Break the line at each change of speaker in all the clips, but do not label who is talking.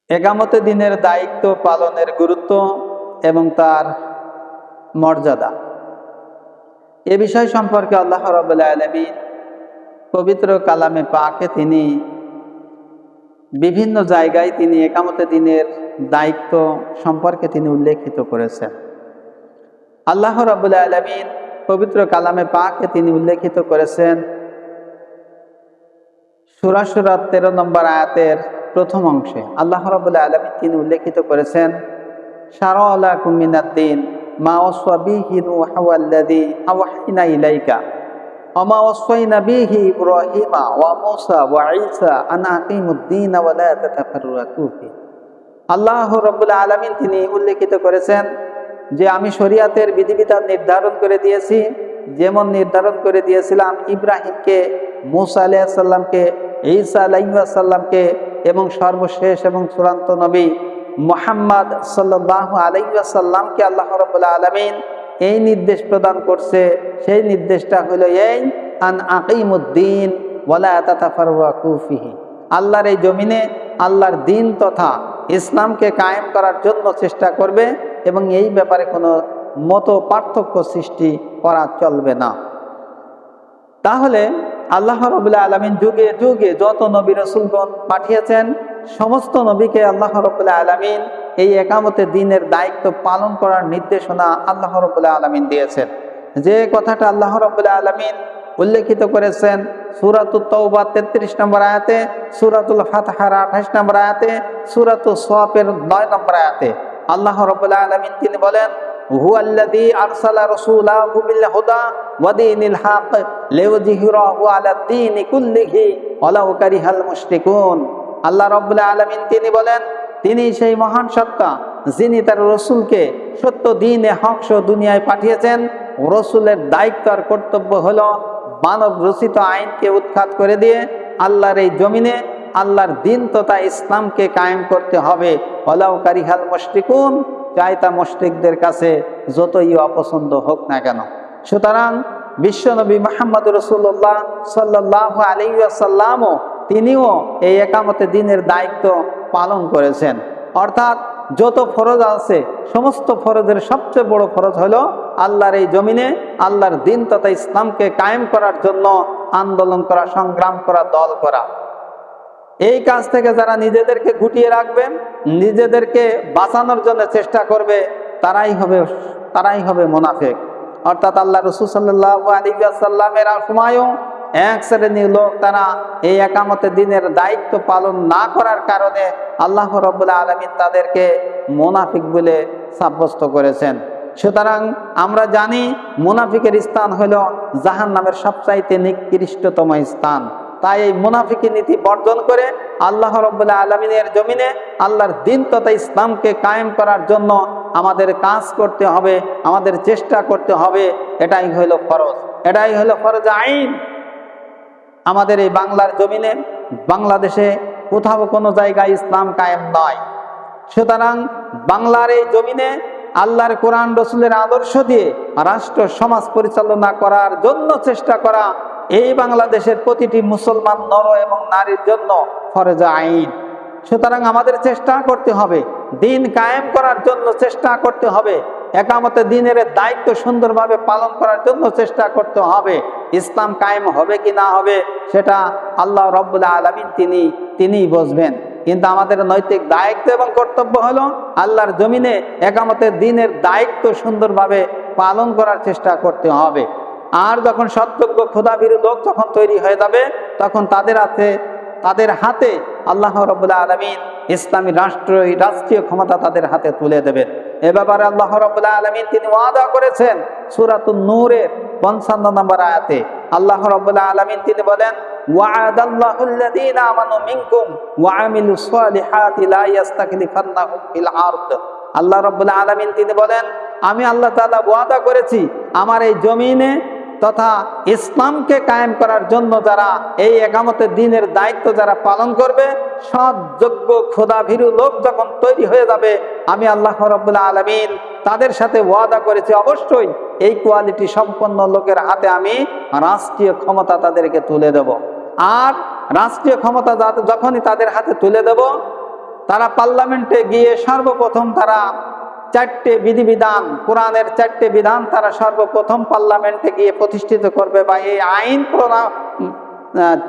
একামতে দিনের দায়িত্ব পালনের গুরুত্ব এবং তার মর্যাদা এ বিষয় সম্পর্কে আল্লাহ রাব্বুল আলামিন পবিত্র কালামে পাকে তিনি বিভিন্ন জায়গায় তিনি একামতে দিনের দায়িত্ব সম্পর্কে তিনি উল্লেখিত করেছেন। আল্লাহ রাব্বুল আলামিন পবিত্র কালামে পাকে তিনি উল্লেখিত করেছেন সূরা 13 নম্বর আয়াতের প্রথম অংশে আল্লাহ রাব্বুল আলামিন তিনি উল্লেখিত করেছেন, শারা'a লাকুম মিনাদ-দীন মা ওয়াসা বিহি নূহা ওয়াল্লাযী আওহাইনা ইলাইকা ওয়া মা ওয়াসাইনা বিহি ইব্রাহিমা ওয়া মূসা ওয়া ঈসা আন আকিমুদ-দীন ওয়া লা তাতাফাররাকু ফি। আল্লাহ রাব্বুল আলামিন তিনি উল্লেখিত করেছেন যে আমি শরীয়তের বিধিবিধান নির্ধারণ করে দিয়েছি, যেমন নির্ধারণ করে দিয়েছিলাম ইব্রাহিমকে, মূসা আলাইহিস সালামকে, ঈসা আলাইহিস সালামকে এবং সর্বশেষ এবং চূড়ান্ত নবী মুহাম্মদ সাল্লাল্লাহু আলাইহি ওয়াসাল্লামকে আল্লাহ রাব্বুল আলামিন এই নির্দেশ প্রদান করছে। সেই নির্দেশটা হলো এই আন আকিমুদ্দিন ওয়া লা তাতাফাররাকু ফিহি। আল্লাহর এই জমিনে আল্লাহর দ্বীন তথা ইসলামকে কায়েম করার জন্য চেষ্টা করবে এবং এই ব্যাপারে কোনো মত পার্থক্য সৃষ্টি করা চলবে না। তাহলে আল্লাহ রাব্বুল আলামিন যুগে যুগে যত নবী রাসূলগণ পাঠিয়েছেন সমস্ত নবীকে আল্লাহ রাব্বুল আলামিন এই একামতে দ্বীনের দায়িত্ব পালন করার নির্দেশনা আল্লাহ রাব্বুল আলামিন দিয়েছেন। যে কথাটা আল্লাহ রাব্বুল আলামিন উল্লেখিত করেছেন সূরাতুত তাওবা 33 নম্বর আয়াতে, সূরাতুল ফাতহার 28 নম্বর আয়াতে, সূরাতুস সাফের 9 নম্বর আয়াতে আল্লাহ রাব্বুল আলামিন তিনি বলেন, হুয়াল্লাযী আরসালা রাসূলাহু বিল হুদা ওয়া দীনিল হক লিইয়ুযহিরাহু আলাদ দীনি কুল্লিহি ওয়ালাউ কারিহাল মুশরিকুন। আল্লাহ রাব্বুল আলামিন তিনি বলেন, তিনি সেই মহান সত্তা যিনি তার রসুলকে সত্য দ্বীনে হক সহ দুনিয়ায় পাঠিয়েছেন। রসুলের দায়িত্ব আর কর্তব্য হলো মানব রচিত আইনকে উৎখাত করে দিয়ে আল্লাহর এই জমিনে আল্লাহর দ্বীন তথা ইসলামকে কায়েম করতে হবে। ওয়ালাউ কারিহাল মুশরিকুন, চাই তা মুশরিকদের কাছে যতই অপছন্দ হোক না কেন। সুতরাং বিশ্বনবী মুহাম্মদ রাসূলুল্লাহ সাল্লাল্লাহু আলাইহি ওয়াসাল্লামও তিনিও এই একামতে দ্বীনের দায়িত্ব পালন করেছেন। অর্থাৎ যত ফরজ আছে সমস্ত ফরজের সবচেয়ে বড় ফরজ হলো আল্লাহর এই জমিনে আল্লাহর দ্বীন তথা ইসলামকে কায়েম করার জন্য আন্দোলন করা, সংগ্রাম করা, দল করা। এই কাজ থেকে যারা নিজেদেরকে গুটিয়ে রাখবেন, নিজেদেরকে বাঁচানোর জন্য চেষ্টা করবে, তারাই হবে মুনাফিক। অর্থাৎ আল্লাহ রাসূল সাল্লাল্লাহু আলাইহি ওয়াসাল্লামের সময়ও এক শ্রেণীর লোক তারা এই একামতে দ্বীনের দায়িত্ব পালন না করার কারণে আল্লাহ রাব্বুল আলামিন তাদেরকে মুনাফিক বলে সাব্যস্ত করেছেন। সুতরাং আমরা জানি মুনাফিকের স্থান হলো জাহান্নামের সবচাইতে নিকৃষ্টতম স্থান। তাই এই মুনাফিকি নীতি বর্জন করে আল্লাহ রাব্বুল আলামিনের জমিনে আল্লাহর দ্বীন তথা ইসলামকে কায়েম করার জন্য আমাদের কাজ করতে হবে, আমাদের চেষ্টা করতে হবে। এটাই হলো ফরজ, এটাই হলো ফরজ আইন। আমাদের এই বাংলার জমিনে, বাংলাদেশে কোথাও কোনো জায়গায় ইসলাম কায়েম নয়। সুতরাং বাংলার এই জমিনে আল্লাহর কোরআন রসুলের আদর্শ দিয়ে রাষ্ট্র সমাজ পরিচালনা করার জন্য চেষ্টা করা এই বাংলাদেশের প্রতিটি মুসলমান নর এবং নারীর জন্য ফরজ আইন। সুতরাং আমাদের চেষ্টা করতে হবে, দ্বীন কায়েম করার জন্য চেষ্টা করতে হবে, একামতে দ্বীনের দায়িত্ব সুন্দরভাবে পালন করার জন্য চেষ্টা করতে হবে। ইসলাম কায়েম হবে কি না হবে সেটা আল্লাহ রাব্বুল আলামিন তিনিই বুঝবেন। কিন্তু আমাদের নৈতিক দায়িত্ব এবং কর্তব্য হলো আল্লাহর জমিনে একামতে দ্বীনের দায়িত্ব সুন্দরভাবে পালন করার চেষ্টা করতে হবে। আর যখন সৎযোগ্য খোদাভীরু লোক যখন তৈরি হয়ে যাবে তখন তাদের হাতে আল্লাহ রাব্বুল আলামিন ইসলামী রাষ্ট্রীয় ক্ষমতা তাদের হাতে তুলে দেবেন। এ ব্যাপারে আল্লাহ রাব্বুল আলামিন তিনি ওয়াদা করেছেন সূরাতুন নূরের 55 নম্বর আয়াতে। আল্লাহ রাব্বুল আলামিন তিনি বলেন, ওয়া'আদাল্লাহুল্লাযীনা আমানু মিনকুম ওয়া আমিলুস সালিহাতি লা ইস্তাখলিফান্নাহুম ফিল আরদ। আল্লাহ রাব্বুল আলামিন তিনি বলেন, আমি আল্লাহ তাআলা ওয়াদা করেছি আমার এই জমিনে তথা ইসলামকে কায়েম করার জন্য যারা এই একামতে দ্বীনের দায়িত্ব যারা পালন করবে, সৎ যোগ্য খোদাভীরু লোক যখন তৈরি হয়ে যাবে, আমি আল্লাহ রাব্বুল আলামিন তাদের সাথে ওয়াদা করেছি অবশ্যই এই কোয়ালিটি সম্পন্ন লোকের হাতে আমি রাষ্ট্রীয় ক্ষমতা তাদেরকে তুলে দেব। আর রাষ্ট্রীয় ক্ষমতা যখনই তাদের হাতে তুলে দেব তারা পার্লামেন্টে গিয়ে সর্বপ্রথম তারা 4টে বিধিবিধান, কোরআনের 4টে বিধান তারা সর্বপ্রথম পার্লামেন্টে গিয়ে প্রতিষ্ঠিত করবে বা এই আইন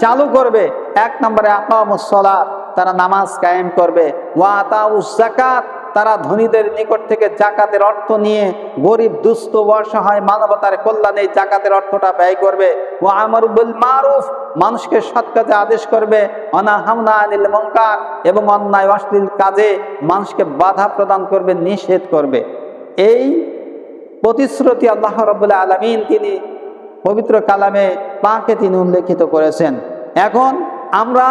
চালু করবে। 1 নম্বরে আকামুস সালাত, তারা নামাজ কায়েম করবে। ওয়া আতাউস যাকাত, তারা ধনীদের নিকট থেকে জাকাতের অর্থ নিয়ে গরিব দুস্থ অসহায় মানবতার কল্যাণে জাকাতের অর্থটা ব্যয় করবে। ওয়া আমারু বিল মারুফ, মানুষকে সৎ কাজে আদেশ করবে। অনাহাউনা আনিল মুনকার, এবং অন্যায় অশ্লীল কাজে মানুষকে বাধা প্রদান করবে, নিষেধ করবে। এই প্রতিশ্রুতি আল্লাহ রাব্বুল আলামিন তিনি পবিত্র কালামে পাকে তিনি উল্লেখিত করেছেন। এখন আমরা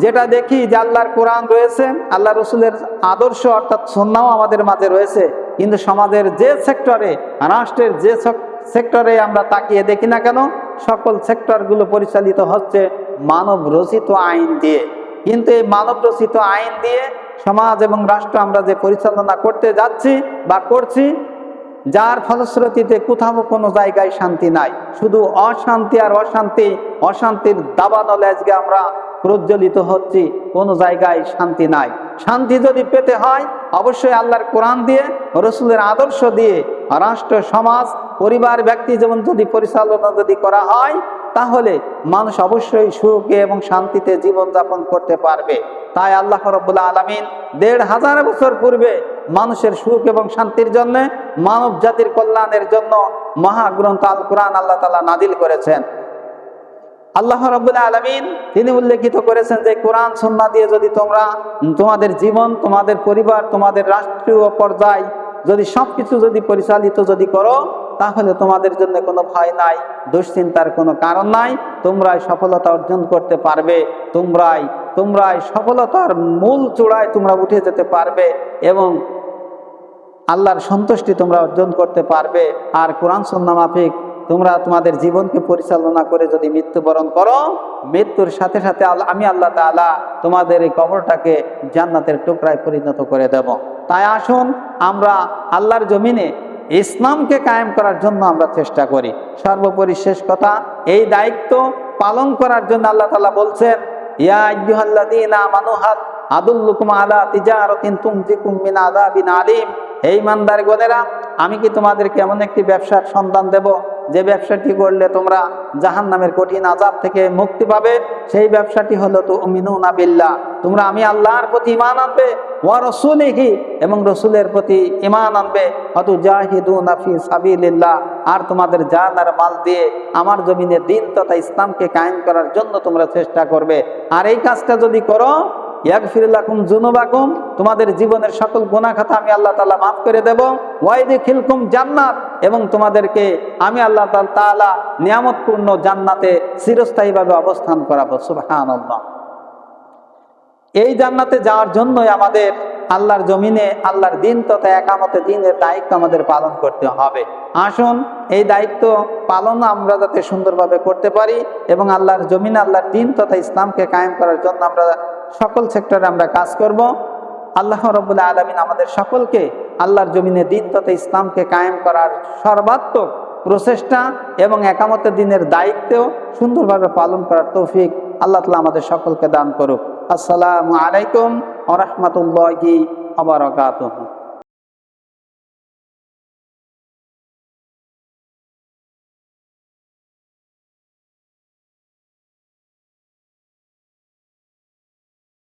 যেটা দেখি যে আল্লাহর কোরআন রয়েছে, আল্লাহ রসুলের আদর্শ অর্থাৎ সুন্নাহও আমাদের মাঝে রয়েছে, কিন্তু সমাজের যে সেক্টরে, রাষ্ট্রের যে সেক্টরে আমরা তাকিয়ে দেখি না কেন, সকল সেক্টরগুলো পরিচালিত হচ্ছে মানব রচিত আইন দিয়ে। কিন্তু এই মানব রচিত আইন দিয়ে সমাজ এবং রাষ্ট্র আমরা যে পরিচালনা করতে যাচ্ছি বা করছি, যার ফলশ্রুতিতে কোথাও কোনো জায়গায় শান্তি নাই, শুধু অশান্তি আর অশান্তি, অশান্তির দাবানলে আজকে আমরা প্রজ্বলিত হচ্ছি, কোনো জায়গায় শান্তি নাই। শান্তি যদি পেতে হয় অবশ্যই আল্লাহর কোরআন দিয়ে, রসুলের আদর্শ দিয়ে রাষ্ট্র, সমাজ, পরিবার, ব্যক্তি যেমন যদি পরিচালনা যদি করা হয়, তাহলে মানুষ অবশ্যই সুখে এবং শান্তিতে জীবনযাপন করতে পারবে। তাই আল্লাহ রাব্বুল আলামিন ১৫০০ বছর পূর্বে মানুষের সুখ এবং শান্তির জন্য, মানব জাতির কল্যাণের জন্য মহাগ্রন্থ আল কোরআন আল্লাহ তাআলা নাজিল করেছেন। আল্লাহ রাব্বুল আলামিন তিনি উল্লেখিত করেছেন যে কোরআন সুন্নাহ দিয়ে যদি তোমরা তোমাদের জীবন, তোমাদের পরিবার, তোমাদের রাষ্ট্রীয় পর্যায় যদি সবকিছু যদি পরিচালিত যদি করো, তাহলে তোমাদের জন্য কোনো ভয় নাই, দুশ্চিন্তার কোনো কারণ নাই, তোমরাই সফলতা অর্জন করতে পারবে, তোমরাই সফলতার মূল চূড়ায় তোমরা উঠে যেতে পারবে এবং আল্লাহর সন্তুষ্টি তোমরা অর্জন করতে পারবে। আর কোরআন সুন্নাহ মাফিক তোমরা তোমাদের জীবনকে পরিচালনা করে যদি মৃত্যুবরণ করো, মৃত্যুর সাথে সাথে আমি আল্লাহ তাআলা তোমাদের এই কবরটাকে জান্নাতের টুকরায় পরিণত করে দেব। তাই আসুন আমরা আল্লাহর জমিনে ইসলামকে কায়েম করার জন্য আমরা চেষ্টা করি। সর্বোপরি শেষ কথা, এই দায়িত্ব পালন করার জন্য আল্লাহ তাআলা বলছেন, ইয়া আইয়ুহাল্লাযীনা আমানু হাল আদুল্লুকুম আলা তিজারাতিন তুনজিকুম মিন আযাবিন আলীম, হে ঈমানদারগণেরা, আমি কি তোমাদেরকে এমন একটি ব্যবসার সন্ধান দেব যে ব্যবসাটি করলে তোমরা জাহান্নামের কঠিন আযাব থেকে মুক্তি পাবে? সেই ব্যবসাটি হলো তুমিনুনা বিল্লাহ, তোমরা আমি আল্লাহর প্রতি ঈমান আনবে, ওয়া রাসূলিহি, এবং রাসূলের প্রতি ঈমান আনবে, ওয়াতুজাহিদুনা ফি সাবিলিল্লাহ, আর তোমাদের জান আর মাল দিয়ে আমার জমিনে দ্বীন তথা ইসলামকে কায়েম করার জন্য তোমরা চেষ্টা করবে। আর এই কাজটা যদি করো, ইয়াগফির লাকুম যুনুবাকুম, তোমাদের জীবনের সকল গুনাহ খাতা আমি আল্লাহ তাআলা মাফ করে দেব। ওয়াইদখিলকুম জান্নাত, এবং তোমাদেরকে আমি আল্লাহ তাআলা নিয়ামতপূর্ণ জান্নাতে চিরস্থায়ীভাবে অবস্থান করাবো। সুবহানাল্লাহ। এই জান্নাতে যাওয়ার জন্যই আমাদের আল্লাহর জমিনে আল্লাহর দ্বীন তথা একামতে দ্বীনের দায়িত্ব আমাদের পালন করতে হবে। আসুন এই দায়িত্ব পালন আমরা যাতে সুন্দরভাবে করতে পারি এবং আল্লাহর জমিনে আল্লাহর দ্বীন তথা ইসলামকে কায়েম করার জন্য আমরা সকল সেক্টরে আমরা কাজ করব। আল্লাহ রাব্বুল আলামিন আমাদের সকলকে আল্লাহর জমিনে দ্বীন তথা ইসলামকে কায়েম করার সর্বাত্মক প্রচেষ্টা এবং একামতে দ্বীনের দায়িত্ব সুন্দরভাবে পালন করার তৌফিক আল্লাহ তাআলা আমাদের সকলকে দান করুক। আসসালামু আলাইকুম ওয়া রাহমাতুল্লাহি ওয়া বারাকাতুহু।